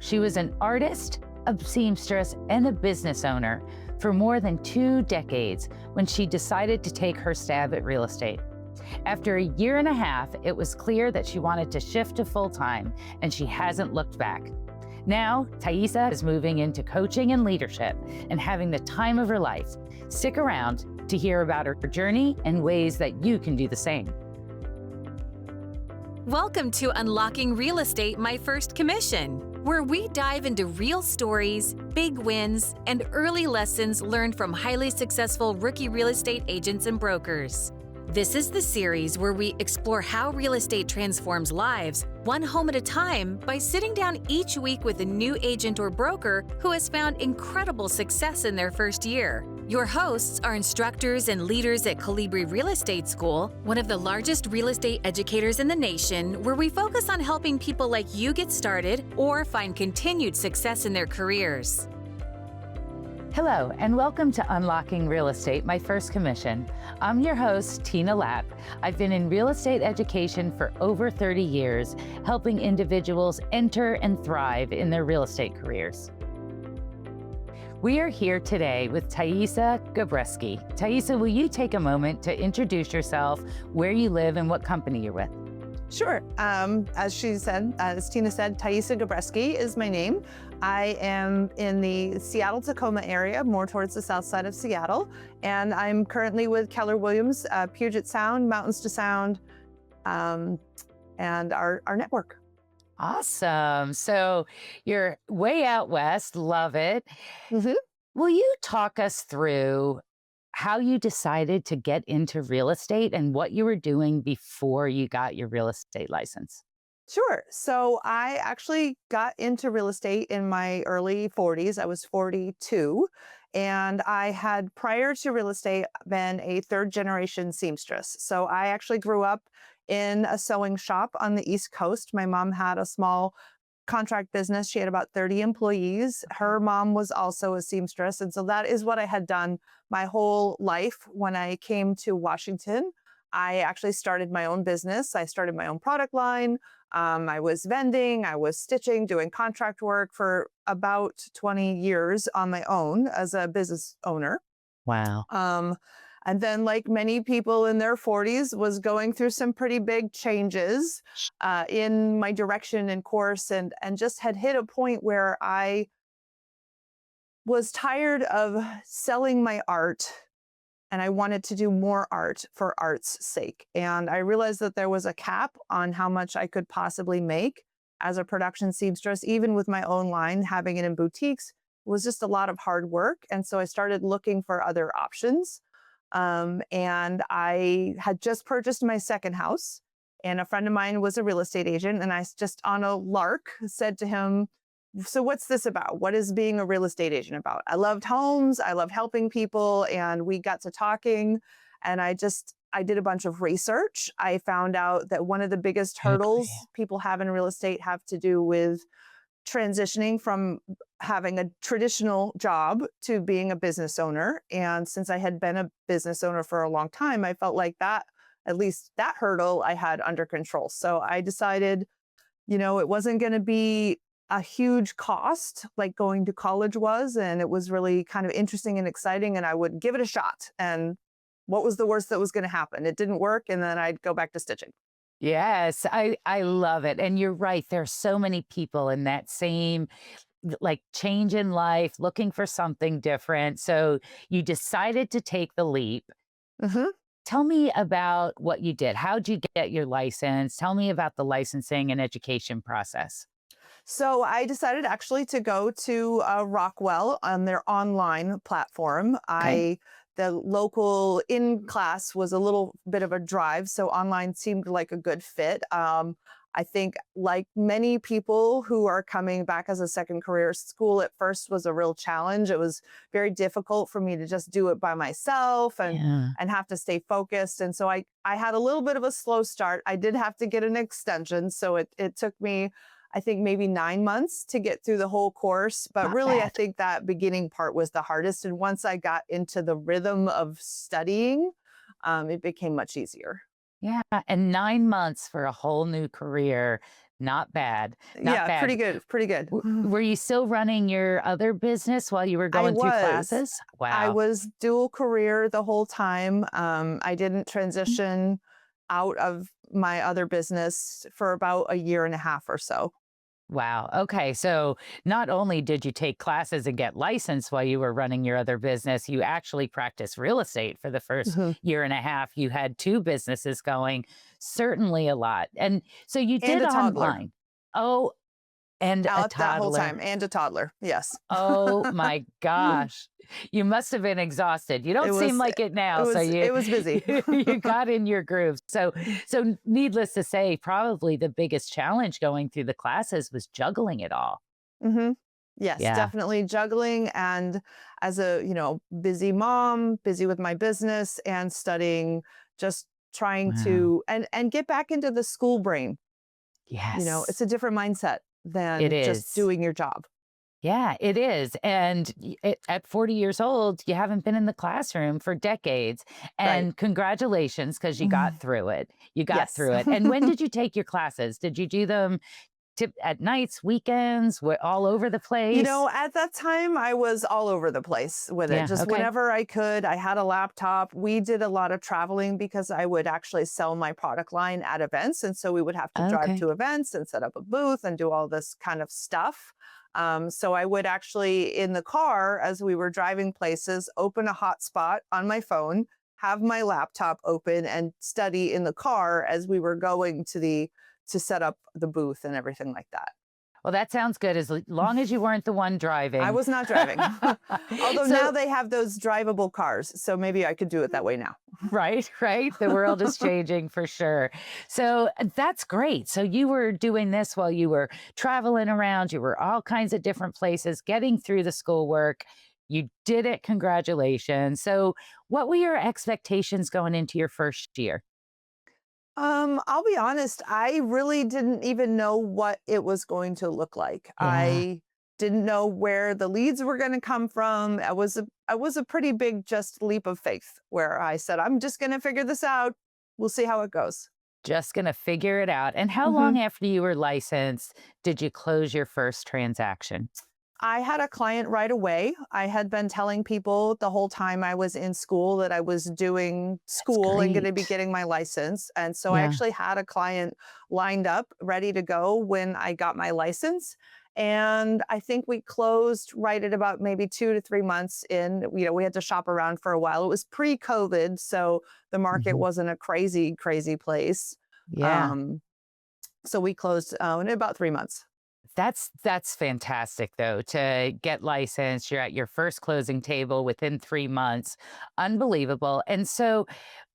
She was an artist, a seamstress, and a business owner for more than 2 decades when she decided to take her stab at real estate. After a year and a half, it was clear that she wanted to shift to full-time, and she hasn't looked back. Now, Tayissa is moving into coaching and leadership and having the time of her life. Stick around to hear about her journey and ways that you can do the same. Welcome to Unlocking Real Estate My First Commission, where we dive into real stories, big wins, and early lessons learned from highly successful rookie real estate agents and brokers. This is the series where we explore how real estate transforms lives, one home at a time, by sitting down each week with a new agent or broker who has found incredible success in their first year. Your hosts are instructors and leaders at Colibri Real Estate School, one of the largest real estate educators in the nation, where we focus on helping people like you get started or find continued success in their careers. Hello, and welcome to Unlocking Real Estate, My First Commission. I'm your host, Tina Lapp. I've been in real estate education for over 30 years, helping individuals enter and thrive in their real estate careers. We are here today with Tayissa Gabreski. Tayissa, will you take a moment to introduce yourself, where you live, and what company you're with? Sure. As Tina said, Tayissa Gabreski is my name. I am in the Seattle-Tacoma area, more towards the south side of Seattle, and I'm currently with Keller Williams, Puget Sound, Mountains to Sound, and our network. Awesome. So you're way out west. Love it. Mm-hmm. Will you talk us through how you decided to get into real estate and what you were doing before you got your real estate license? Sure. So I actually got into real estate in my early 40s. I was 42. And I had, prior to real estate, been a third-generation seamstress. So I actually grew up in a sewing shop on the East Coast. My mom had a small contract business. She had about 30 employees. Her mom was also a seamstress. And so that is what I had done my whole life. When I came to Washington, I actually started my own business. I started my own product line. I was vending, I was stitching, doing contract work for about 20 years on my own as a business owner. Wow. And then, like many people in their 40s, was going through some pretty big changes in my direction and course, and just had hit a point where I was tired of selling my art, and I wanted to do more art for art's sake. And I realized that there was a cap on how much I could possibly make as a production seamstress. Even with my own line, having it in boutiques was just a lot of hard work. And so I started looking for other options. And I had just purchased my second house, and a friend of mine was a real estate agent. And I just, on a lark, said to him, "So what's this about? What is being a real estate agent about?" I loved homes. I loved helping people. And we got to talking, and I did a bunch of research. I found out that one of the biggest hurdles people have in real estate have to do with transitioning from having a traditional job to being a business owner. And since I had been a business owner for a long time, I felt like that, at least that hurdle, I had under control. So I decided, it wasn't going to be a huge cost like going to college was. And it was really kind of interesting and exciting, and I would give it a shot. And what was the worst that was going to happen? It didn't work. And then I'd go back to stitching. Yes, I love it. And you're right. There's so many people in that same change in life, looking for something different. So you decided to take the leap. Mm-hmm. Tell me about what you did. How'd you get your license? Tell me about the licensing and education process. So I decided actually to go to Rockwell on their online platform. Okay. The local in-class was a little bit of a drive, so online seemed like a good fit. I think, like many people who are coming back as a second career, school at first was a real challenge. It was very difficult for me to just do it by myself and have to stay focused. And so I had a little bit of a slow start. I did have to get an extension, so it took me, I think, maybe 9 months to get through the whole course. But Not really, I bad. think that beginning part was the hardest. And once I got into the rhythm of studying, it became much easier. Yeah. And 9 months for a whole new career. Not bad. Not Yeah, bad. pretty good, pretty good. Were you still running your other business while you were I going through was. classes? I Wow. was dual career the whole time. I didn't transition out of my other business for about a year and a half or so. Wow. Okay. So not only did you take classes and get licensed while you were running your other business, you actually practiced real estate for the first Mhm. year and a half. You had two businesses going, certainly a lot. And so you And did a toddler. online. Oh, and a Out that whole toddler. time, and a toddler. Yes. Oh my gosh. You must have been exhausted. You It don't seem was like it it now. So was you it was busy. you got in your groove. So needless to say, probably the biggest challenge going through the classes was juggling it all. Mhm. Yes, Yeah. definitely juggling, and as a, busy mom, busy with my business and studying, just trying Wow. to and get back into the school brain. It's Yes, a different mindset it than just is. doing your job. Yeah, it is. And at 40 years old, you haven't been in the classroom for decades. Right. And congratulations, because you got Mhm. through it. You got Yes. through it. And when did you take your classes? Did you do them at nights, weekends, all over the place? At that time, I was all over the place with it. Yeah. Just Okay. whenever I could, I had a laptop. We did a lot of traveling because I would actually sell my product line at events. And so we would have to drive Okay. to events and set up a booth and do all this kind of stuff. So I would actually, in the car, as we were driving places, open a hotspot on my phone, have my laptop open, and study in the car as we were going to set up the booth and everything like that. Well, that sounds good as long as you weren't the one I driving. was not driving. Although now So, they have those drivable cars, so maybe I could do it that way now. right, right. The world is changing for sure. So that's great. So you were doing this while you were traveling around, you were all kinds of different places, getting through the schoolwork. You did it. Congratulations. So, what were your expectations going into your first year? I'll be honest, I really didn't even know what it was going to look like. Yeah. I didn't know where the leads were going to come from. I was a pretty big just leap of faith where I said, I'm just going to figure this out. We'll see how it goes. Just going to figure it out. And how Mhm. long after you were licensed did you close your first transaction? I had a client right away. I had been telling people the whole time I was in school that I was doing That's school and going to be great. getting my license. And so I Yeah. actually had a client lined up, ready to go when I got my license. And I think we closed right at about maybe 2 to 3 months in. We had to shop around for a while. It was pre-COVID, so the market Mhm. wasn't a crazy, crazy place. Yeah. Um, so we closed in about 3 months. That's fantastic though to get licensed. You're at your first closing table within 3 months. Unbelievable. And so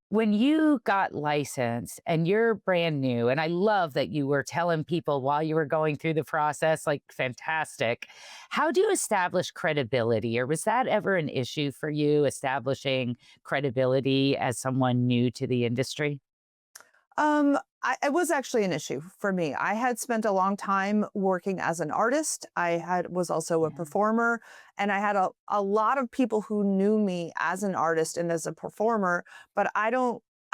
when you got licensed and you're brand new, and I love that you were telling people while you were going through the process, like fantastic. How do you establish credibility? Or was that ever an issue for you establishing credibility as someone new to the industry? It was actually an issue for me. I had spent a long time working as an artist. Was also a Yeah. performer, and I had a lot of people who knew me as an artist and as a performer, but I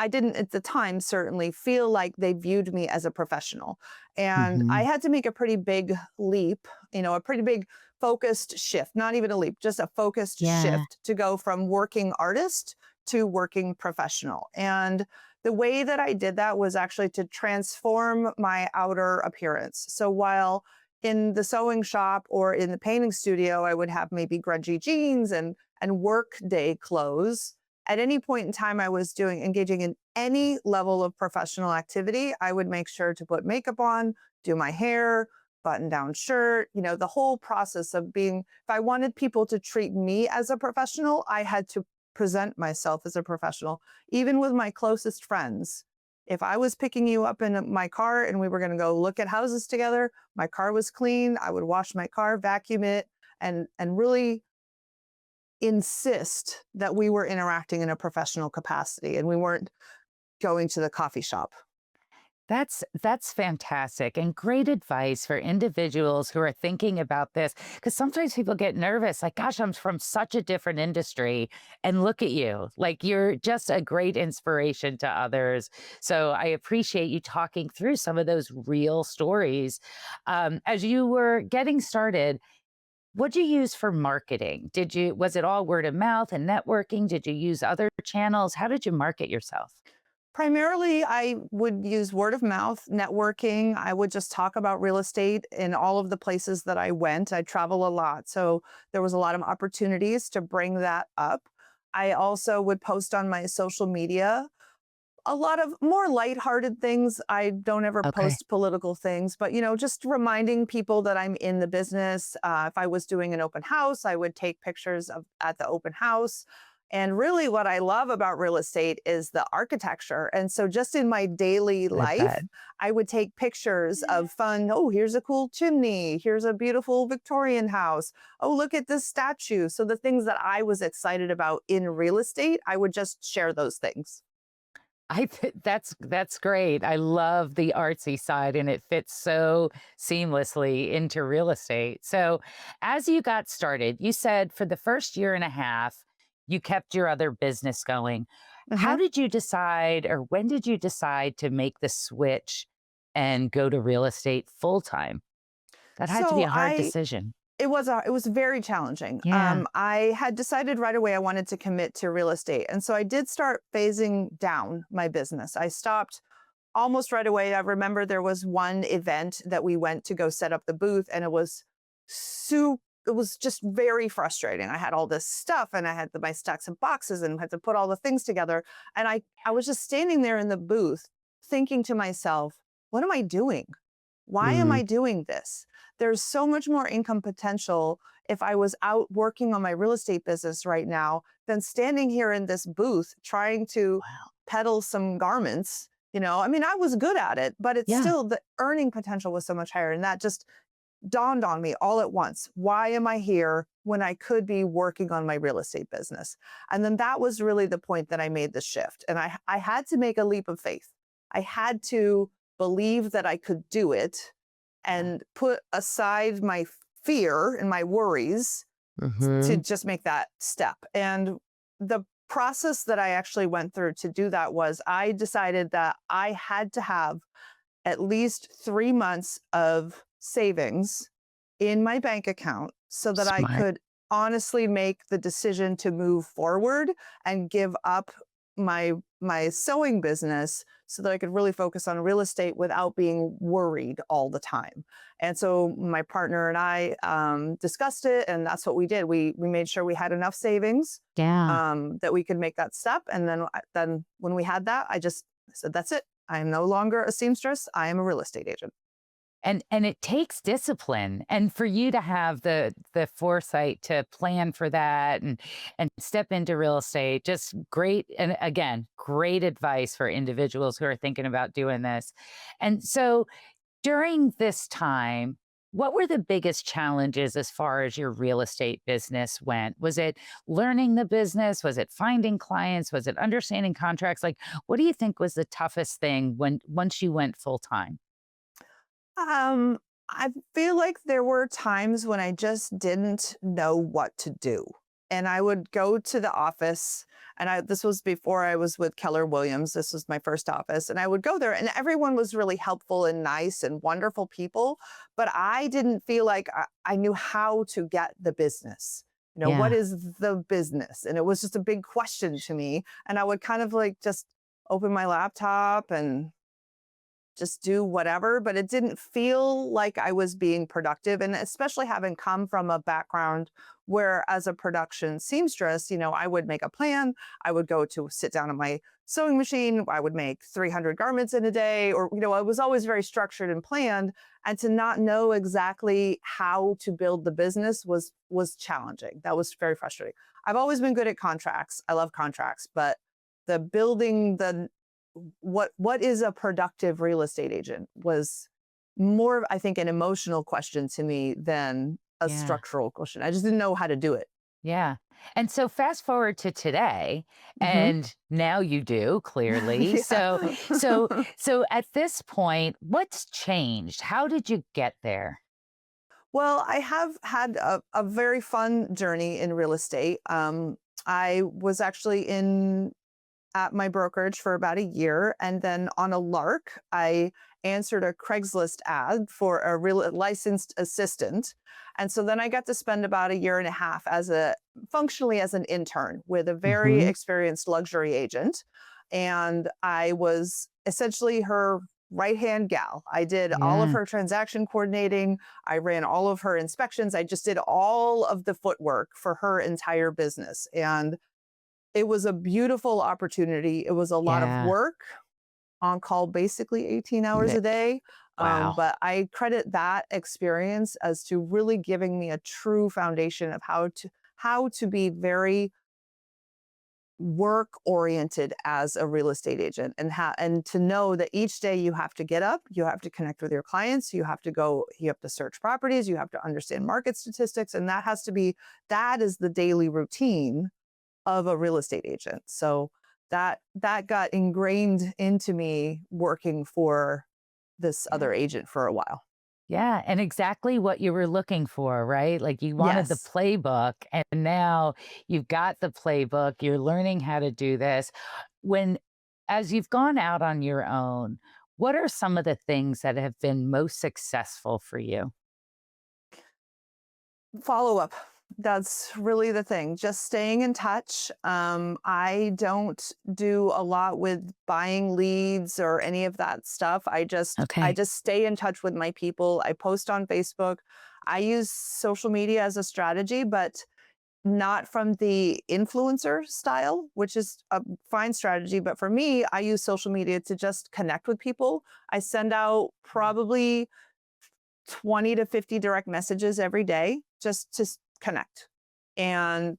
didn't at the time certainly feel like they viewed me as a professional. And I Mhm. had to make a pretty big leap, a pretty big focused shift, not even a leap, just a focused Yeah. shift to go from working artist to working professional. And the way that I did that was actually to transform my outer appearance. So while in the sewing shop or in the painting studio, I would have maybe grungy jeans and work day clothes. At any point in time I was engaging in any level of professional activity, I would make sure to put makeup on, do my hair, button down shirt, the whole process of being, if I wanted people to treat me as a professional, I had to present myself as a professional even with my closest friends. If I was picking you up in my car and we were going to go look at houses together, my car was clean, I would wash my car, vacuum it, and really insist that we were interacting in a professional capacity and we weren't going to the coffee shop. That's fantastic and great advice for individuals who are thinking about this. Because sometimes people get nervous, like, gosh, I'm from such a different industry. And look at you. Like, you're just a great inspiration to others. So I appreciate you talking through some of those real stories. As you were getting started, what'd you use for marketing? Was it all word of mouth and networking? Did you use other channels? How did you market yourself? Primarily, I would use word of mouth, networking. I would just talk about real estate in all of the places that I went. I travel a lot, so there was a lot of opportunities to bring that up. I also would post on my social media a lot of more lighthearted things. I don't ever Okay. post political things, but just reminding people that I'm in the business. If I was doing an open house, I would take pictures of at the open house. And really, what I love about real estate is the architecture. And so, just in my daily I bet. life, I would take pictures of fun. Oh, here's a cool chimney. Here's a beautiful Victorian house. Oh, look at this statue. So, the things that I was excited about in real estate, I would just share those things. That's great. I love the artsy side, and it fits so seamlessly into real estate. So, as you got started, you said for the first year and a half, you kept your other business going. How Mhm. did you decide, or when did you decide to make the switch and go to real estate full time? That had to be So a hard I decision. it was very challenging. Yeah. I had decided right away I wanted to commit to real estate, and so I did start phasing down my business. I stopped almost right away. I remember there was one event that we went to go set up the booth, and it was just very frustrating. I had all this stuff, and I had my stacks of boxes, and had to put all the things together. And I was just standing there in the booth, thinking to myself, "What am I doing? Why am Mm, I doing this? There's so much more income potential if I was out working on my real estate business right now than standing here in this booth trying to wow. peddle some garments." I mean, I was good at it, but it's Yeah. still the earning potential was so much higher. And that just dawned on me all at once. Why am I here when I could be working on my real estate business? And then that was really the point that I made the shift. And I had to make a leap of faith. I had to believe that I could do it Yeah. and put aside my fear and my worries to Hmm. just make that step. And the process that I actually went through to do that was I decided that I had to have at least 3 months of savings in my bank account so that I Smart. could honestly make the decision to move forward and give up my sewing business so that I could really focus on real estate without being worried all the time. And so my partner and I discussed it, and that's what we did. We made sure we had enough savings Yeah. that we could make that step. And then when we had that, I just said, "That's it. I am no longer a seamstress. I am a real estate agent." And it takes discipline, and for you to have the foresight to plan for that and step into real estate, just great. And again, great advice for individuals who are thinking about doing this. And so during this time, what were the biggest challenges as far as your real estate business went? Was it learning the business? Was it finding clients? Was it understanding contracts? Like, what do you think was the toughest thing when once you went full time? Um, I feel like there were times when I just didn't know what to do. And I would go to the office, and this was before I was with Keller Williams. This was my first office. And I would go there, and everyone was really helpful and nice and wonderful people. But I didn't feel like I knew how to get the business. What Yeah. is the business? And it was just a big question to me. And I would kind of like just open my laptop and just do whatever, but it didn't feel like I was being productive. And especially having come from a background where, as a production seamstress, I would make a plan. I would go to sit down at my sewing machine. I would make 300 garments in a day, or, I was always very structured and planned. And to not know exactly how to build the business was challenging. That was very frustrating. I've always been good at contracts. I love contracts, but the building the what is a productive real estate agent was more, I think, an emotional question to me than a Yeah. structural question. I just didn't know how to do it. Yeah. And so fast forward to today, Hmm. and now you do clearly. Yeah. So at this point, what's changed? How did you get there? Well, I have had a very fun journey in real estate. I was actually in at my brokerage for about a year. And then on a lark, I answered a Craigslist ad for a real licensed assistant. And so then I got to spend about a year and a half as a functionally as an intern with a very Hmm. experienced luxury agent. And I was essentially her right hand gal. I did all of Yeah. her transaction coordinating. I ran all of her inspections. I just did all of the footwork for her entire business. And it was a beautiful opportunity. It was a lot of Yeah. work, on call basically 18 hours a day. Wow. But I credit that experience as to really giving me a true foundation of how to be very work oriented as a real estate agent, and to know that each day you have to get up, you have to connect with your clients, you have to search properties, you have to understand market statistics, and that is the daily routine of a real estate agent. So that got ingrained into me working for this Yeah. other agent for a while. Yeah, and exactly what you were looking for, right? Like you wanted the Yes. playbook, and now you've got the playbook. You're learning how to do this. When, as you've gone out on your own, what are some of the things that have been most successful for you? Follow up. That's really the thing. Just staying in touch. I don't do a lot with buying leads or any of that stuff. I Okay. just stay in touch with my people. I post on Facebook. I use social media as a strategy, but not from the influencer style, which is a fine strategy. But for me, I use social media to just connect with people. I send out probably 20 to 50 direct messages every day just to connect. And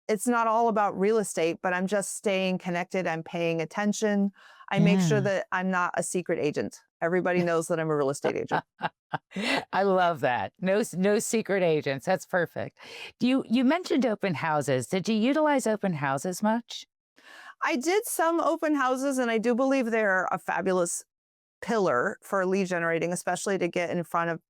it's not all about real estate, but I'm just staying connected. I'm paying attention. I make sure Yeah. that I'm not a secret agent. Everybody knows that I'm a real estate agent. I love that. No secret agents. That's perfect. You mentioned open houses. Did you utilize open houses much? I did some open houses, and I do believe they're a fabulous pillar for lead generating, especially to get in front of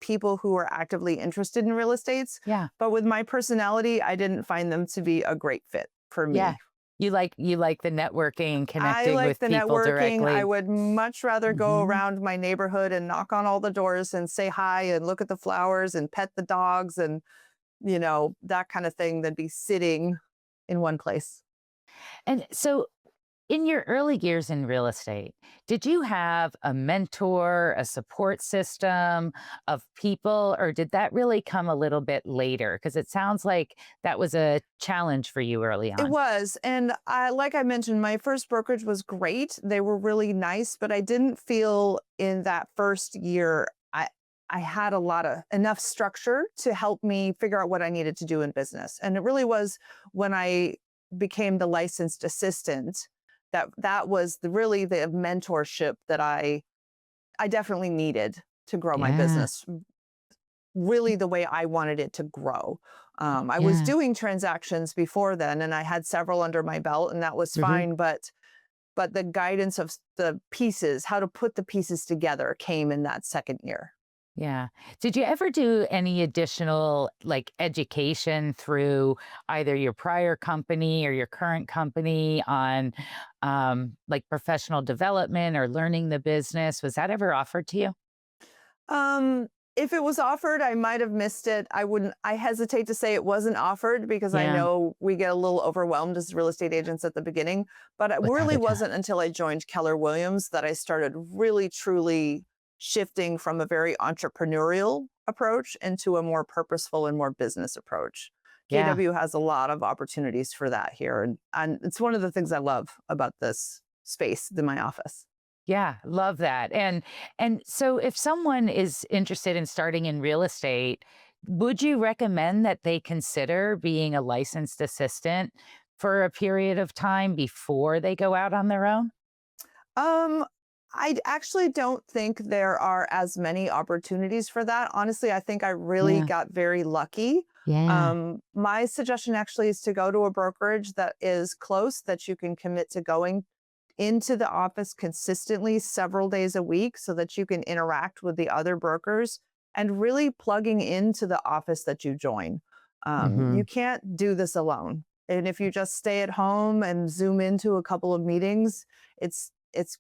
people who are actively interested in real estates. Yeah. But with my personality, I didn't find them to be a great fit for Yeah. me. You like the networking and I connecting like with the people networking. I directly. would much rather go Mhm. around my neighborhood and knock on all the doors and say hi and look at the flowers and pet the dogs and, that kind of thing than be sitting in one place. And so in your early years in real estate, did you have a mentor, a support system of people, or did that really come a little bit later? Because it sounds like that was a challenge for you early It on. was. And like I mentioned, my first brokerage was great. They were really nice, but I didn't feel in that first year I had a lot of enough structure to help me figure out what I needed to do in business. And it really was when I became the licensed assistant that was really the mentorship that I definitely needed to grow my Yeah. business really the way I wanted it to grow. I was Yeah. doing transactions before then, and I had several under my belt, and that was Mhm. fine. But the guidance of the pieces, how to put the pieces together, came in that second year. Yeah. Did you ever do any additional like education through either your prior company or your current company on like professional development or learning the business? Was that ever offered to you? Um, if it was offered, I might have missed it. I hesitate to say it wasn't offered because I Yeah. know we get a little overwhelmed as real estate agents at the beginning. But it Without really a doubt. wasn't until I joined Keller Williams that I started really truly shifting from a very entrepreneurial approach into a more purposeful and more business approach. Yeah. KW has a lot of opportunities for that here. And it's one of the things I love about this space in my office. Yeah, love that. And so if someone is interested in starting in real estate, would you recommend that they consider being a licensed assistant for a period of time before they go out on their own? Um, I actually don't think there are as many opportunities for that. Honestly, I think I really Yeah. got very lucky. Yeah. My suggestion actually is to go to a brokerage that is close, that you can commit to going into the office consistently several days a week so that you can interact with the other brokers and really plugging into the office that you join. Hmm. You can't do this alone. And if you just stay at home and zoom into a couple of meetings, it's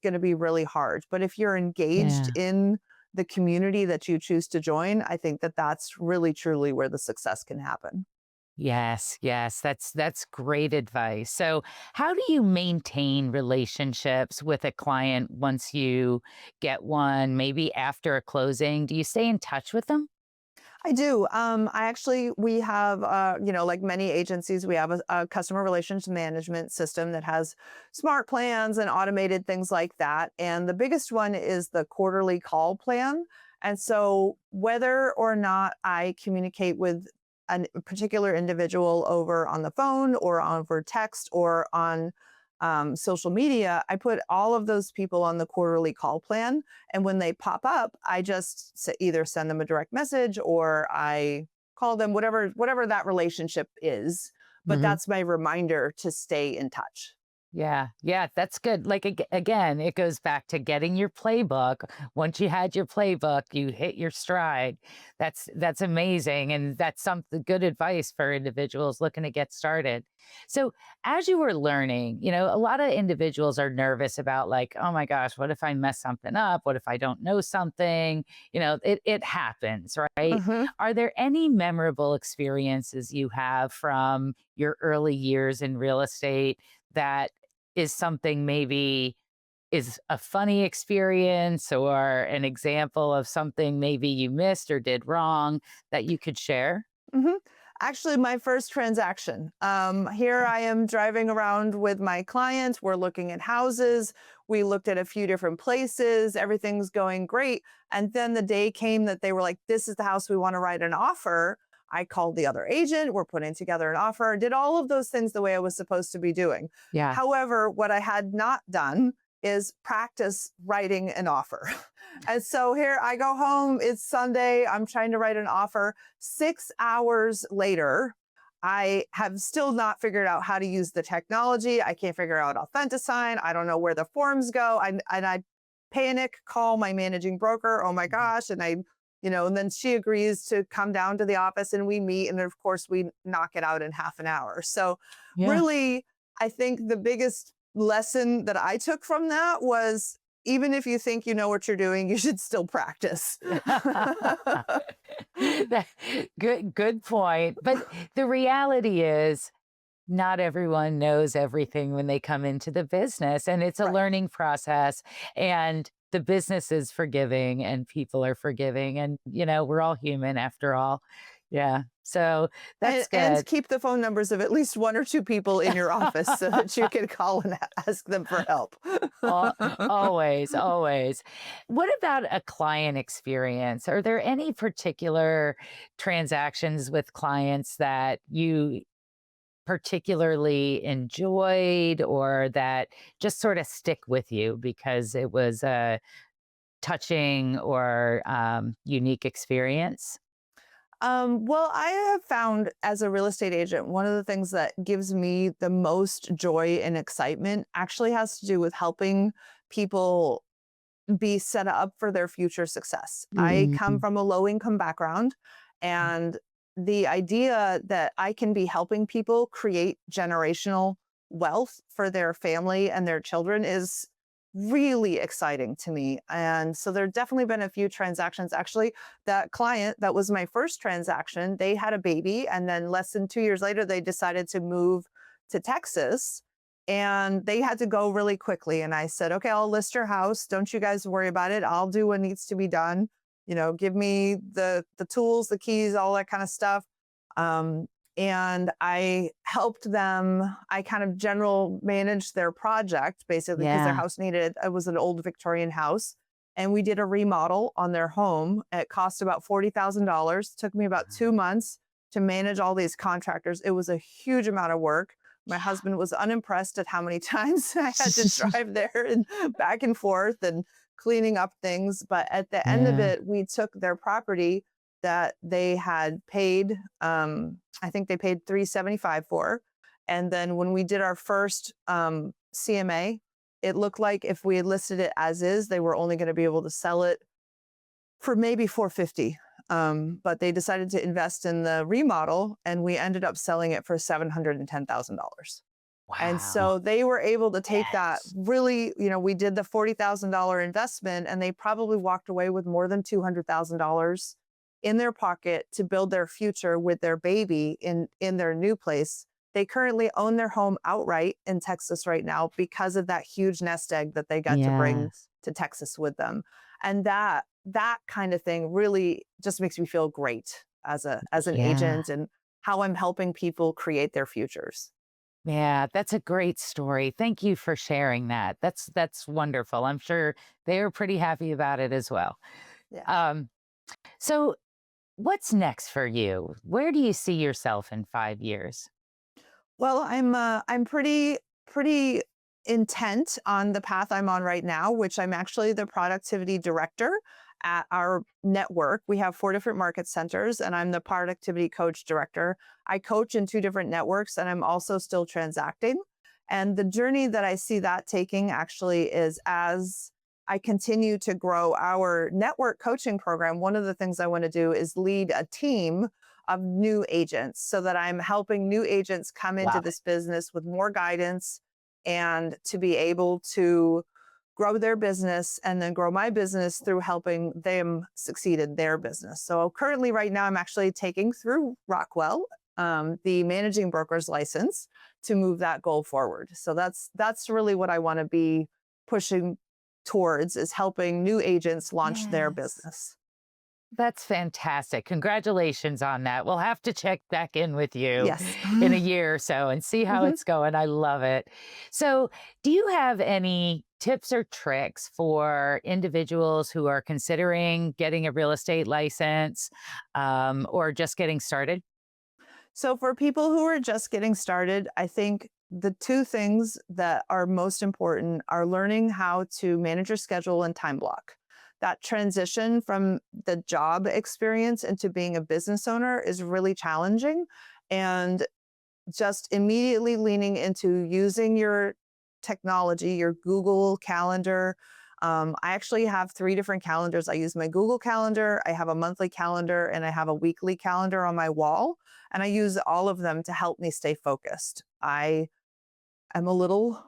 going to be really hard. But if you're engaged Yeah. in the community that you choose to join, I think that that's really truly where the success can happen. Yes, yes, that's great advice. So, how do you maintain relationships with a client once you get one, maybe after a closing? Do you stay in touch with them? I do. We have, like many agencies, we have a customer relations management system that has smart plans and automated things like that. And the biggest one is the quarterly call plan. And so, whether or not I communicate with a particular individual over on the phone or over text or on social media, I put all of those people on the quarterly call plan. And when they pop up, I just either send them a direct message or I call them, whatever that relationship is. But Hmm. that's my reminder to stay in touch. Yeah, yeah, that's good. Like again, it goes back to getting your playbook. Once you had your playbook, you hit your stride. That's amazing, and that's some good advice for individuals looking to get started. So, as you were learning, a lot of individuals are nervous about like, oh my gosh, what if I mess something up? What if I don't know something? It happens, right? Mhm. Are there any memorable experiences you have from your early years in real estate that is something maybe is a funny experience or an example of something maybe you missed or did wrong that you could share? Mhm. Actually, my first transaction. Here I am driving around with my client. We're looking at houses. We looked at a few different places. Everything's going great. And then the day came that they were like, this is the house we want to write an offer. I called the other agent. We're putting together an offer, did all of those things the way I was supposed to be doing. Yeah. However, what I had not done is practice writing an offer. And so here I go home. It's Sunday. I'm trying to write an offer. 6 hours later, I have still not figured out how to use the technology. I can't figure out Authentisign. I don't know where the forms go. And I panic, call my managing broker. Oh my Mhm. gosh. And then she agrees to come down to the office and we meet. And of course, we knock it out in half an hour. So, Yeah. really, I think the biggest lesson that I took from that was even if you think you know what you're doing, you should still practice. That good point. But the reality is not everyone knows everything when they come into the business, and it's a Right. learning process, and the business is forgiving and people are forgiving, and we're all human after all. Yeah. So And that's and good. keep the phone numbers of at least one or two people in your office so that you can call and ask them for help. Always, always. What about a client experience? Are there any particular transactions with clients that you particularly enjoyed or that just sort of stick with you because it was a touching or unique experience? Well, I have found as a real estate agent, one of the things that gives me the most joy and excitement actually has to do with helping people be set up for their future success. I come Mm. from a low income background, and the idea that I can be helping people create generational wealth for their family and their children is really exciting to me. And so there have definitely been a few transactions. Actually, that client that was my first transaction, they had a baby, and then less than 2 years later, they decided to move to Texas and they had to go really quickly. And I said, okay, I'll list your house. Don't you guys worry about it. I'll do what needs to be done. Give me the tools, the keys, all that kind of stuff. Um, and I helped them. I kind of general managed their project basically because their Yeah. house needed, it was an old Victorian house. And we did a remodel on their home. It cost about $40,000. Took me about 2 months to manage all these contractors. It was a huge amount of work. My husband was unimpressed at how many times I had to drive there and back and forth and cleaning up things. But at the end of Yeah. it, we took their property that they had paid, I think they paid $375 for. And then when we did our first CMA, it looked like if we had listed it as is, they were only going to be able to sell it for maybe $450. But they decided to invest in the remodel, and we ended up selling it for $710,000. And Wow. so they were able to take that Yes. really, we did the $40,000 investment, and they probably walked away with more than $200,000 in their pocket to build their future with their baby in their new place. They currently own their home outright in Texas right now because of that huge nest egg that they got to bring Yes. to Texas with them. And that kind of thing really just makes me feel great as an Yeah. agent and how I'm helping people create their futures. Yeah, that's a great story. Thank you for sharing that. That's wonderful. I'm sure they are pretty happy about it as well. Yeah. Um, so what's next for you? Where do you see yourself in 5 years? Well, I'm pretty intent on the path I'm on right now, which I'm actually the productivity director at our network. We have 4 different market centers, and I'm the productivity coach director. I coach in 2 different networks, and I'm also still transacting. And the journey that I see that taking actually is as I continue to grow our network coaching program. One of the things I want to do is lead a team of new agents so that I'm helping new agents come into Wow. this business with more guidance and to be able to grow their business and then grow my business through helping them succeed in their business. So currently right now I'm actually taking through Rockwell the managing broker's license to move that goal forward. So that's really what I want to be pushing towards, is helping new agents launch their Yes. business. That's fantastic. Congratulations on that. We'll have to check back in with you Yes. in a year or so and see how Mhm. it's going. I love it. So, do you have any tips or tricks for individuals who are considering getting a real estate license or just getting started? So for people who are just getting started, I think the 2 things that are most important are learning how to manage your schedule and time block. That transition from the job experience into being a business owner is really challenging. And just immediately leaning into using your technology, your Google Calendar. I actually have 3 different calendars. I use my Google Calendar, I have a monthly calendar, and I have a weekly calendar on my wall. And I use all of them to help me stay focused. I am a little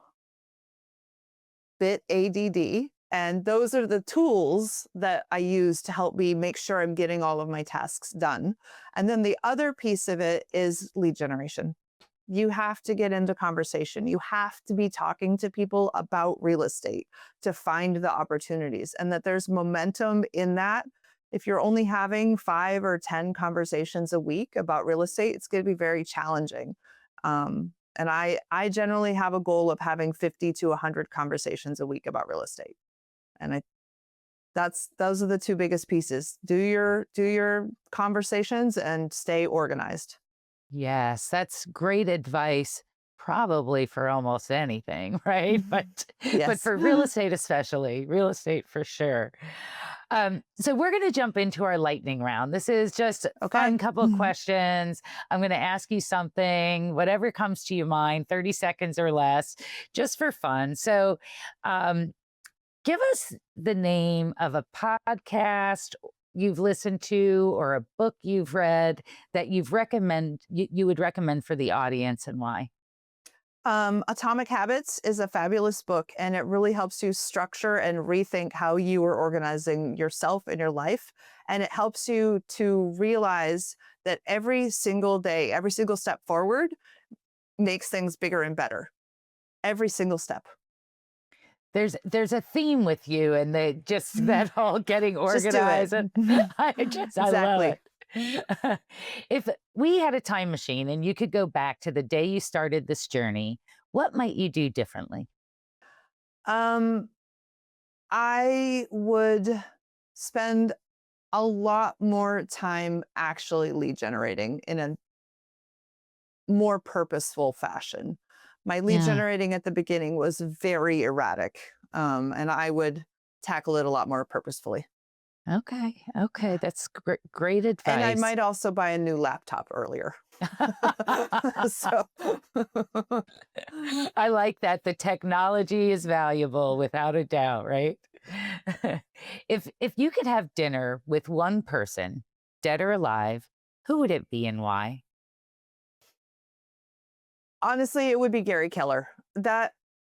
bit ADD, and those are the tools that I use to help me make sure I'm getting all of my tasks done. And then the other piece of it is lead generation. You have to get into conversation. You have to be talking to people about real estate to find the opportunities, and that there's momentum in that. If you're only having 5 or 10 conversations a week about real estate, it's going to be very challenging. And I generally have a goal of having 50 to 100 conversations a week about real estate. And those are the 2 biggest pieces. Do your conversations and stay organized. Yes, that's great advice, probably for almost anything, right? Mhm. But Yes. for real estate especially, real estate for sure. So we're going to jump into our lightning round. This is just a Okay. fun couple of questions. I'm going to ask you something, whatever comes to your mind, 30 seconds or less, just for fun. So, um, give us the name of a podcast you've listened to or a book you've read that you would recommend for the audience and why. Atomic Habits is a fabulous book, and it really helps you structure and rethink how you are organizing yourself in your life. And it helps you to realize that every single day, every single step forward makes things bigger and better. Every single step. There's a theme with you and they just that whole getting Just do it. organized and I love Exactly. it. If we had a time machine and you could go back to the day you started this journey, what might you do differently? Um, I would spend a lot more time actually lead generating in a more purposeful fashion. My lead Yeah. generating at the beginning was very erratic, and I would tackle it a lot more purposefully. Okay. Okay. That's great And I advice. might also buy a new laptop earlier. So I like that. The technology is valuable without a doubt, right? If you could have dinner with one person, dead or alive, who would it be and why? honestly, it would be Gary Keller. That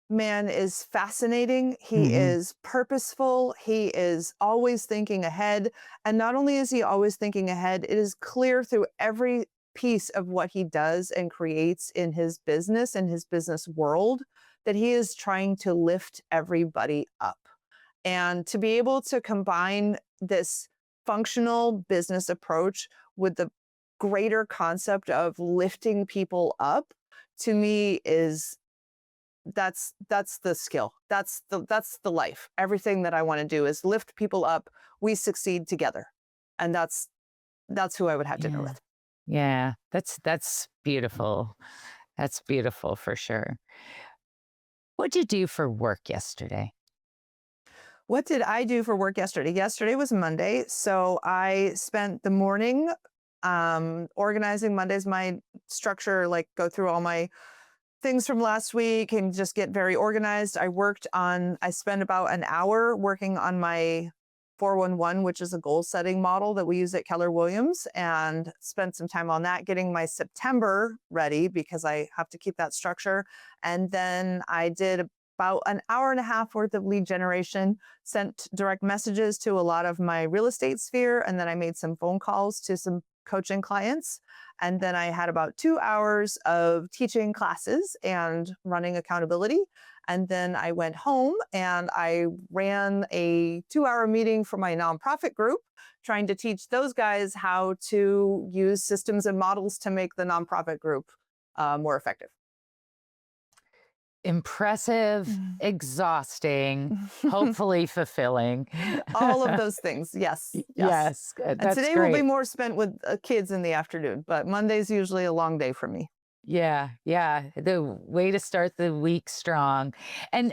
man is fascinating. He Hmm. is purposeful. He is always thinking ahead. And not only is he always thinking ahead, it is clear through every piece of what he does and creates in his business and his business world that he is trying to lift everybody up. And to be able to combine this functional business approach with the greater concept of lifting people up, to me is that's the skill. That's the life. Everything that I want to do is lift people up. We succeed together. And that's who I would have dinner Yeah. with. Yeah. That's beautiful. That's beautiful for sure. What'd you do for work yesterday? What did I do for work yesterday? Yesterday was Monday, so I spent the morning organizing. Monday's my structure, like go through all my things from last week and just get very organized. I spent about an hour working on my 411, which is a goal setting model that we use at Keller Williams, and spent some time on that, getting my September ready because I have to keep that structure. And then I did about an hour and a half worth of lead generation, sent direct messages to a lot of my real estate sphere, and then I made some phone calls to some coaching clients. And then I had about 2 hours of teaching classes and running accountability. And then I went home and I ran a 2 hour meeting for my nonprofit group, trying to teach those guys how to use systems and models to make the nonprofit group more effective. Impressive, exhausting, hopefully fulfilling. All of those things. Yes. Yes. Yes, And that's today will be great. more spent with kids in the afternoon, but Monday's usually a long day for me. Yeah, yeah, the way to start the week strong. And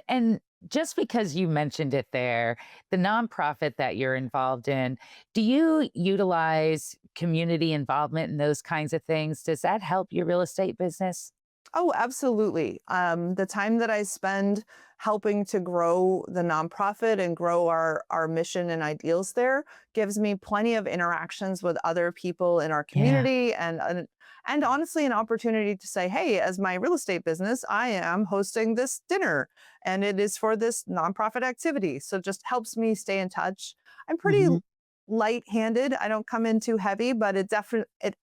just because you mentioned it there, the nonprofit that you're involved in, do you utilize community involvement in those kinds of things? Does that help your real estate business? Oh, absolutely. The time that I spend helping to grow the nonprofit and grow our mission and ideals there gives me plenty of interactions with other people in our Yeah. community, and honestly an opportunity to say, hey, as my real estate business, I am hosting this dinner and it is for this nonprofit activity. So it just helps me stay in touch. I'm pretty Mhm. light-handed. I don't come in too heavy, but it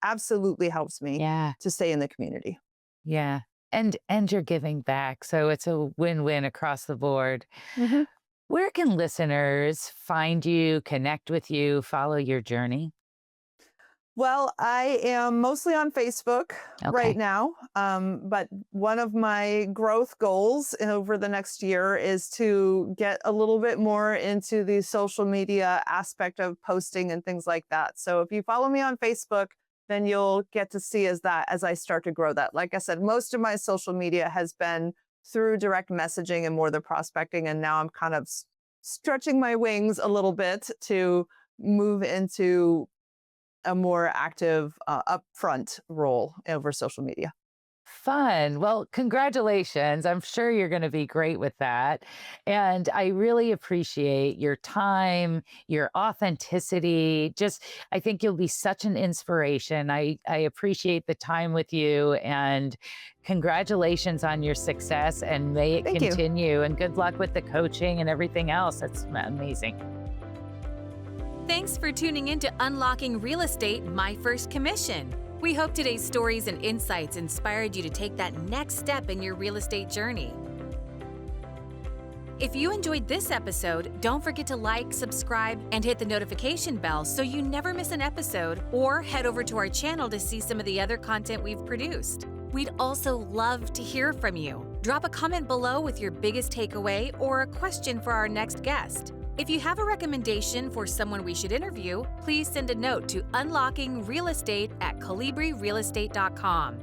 absolutely helps me Yeah. to stay in the community. Yeah. And you're giving back, so it's a win-win across the board. Mhm. Where can listeners find you, connect with you, follow your journey? Well, I am mostly on Facebook right Okay. now. But one of my growth goals over the next year is to get a little bit more into the social media aspect of posting and things like that. So if you follow me on Facebook, then you'll get to see as I start to grow that. Like I said, most of my social media has been through direct messaging and more the prospecting. And now I'm kind of stretching my wings a little bit to move into a more active, upfront role over social media. Fun. Well, congratulations. I'm sure you're going to be great with that. And I really appreciate your time, your authenticity. Just, I think you'll be such an inspiration. I appreciate the time with you and congratulations on your success and may it Thank you. continue. And good luck with the coaching and everything else. That's amazing. Thanks for tuning in to Unlocking Real Estate My First Commission. We hope today's stories and insights inspired you to take that next step in your real estate journey. If you enjoyed this episode, don't forget to like, subscribe, and hit the notification bell so you never miss an episode, or head over to our channel to see some of the other content we've produced. We'd also love to hear from you. Drop a comment below with your biggest takeaway or a question for our next guest. If you have a recommendation for someone we should interview, please send a note to unlockingrealestate@colibrirealestate.com.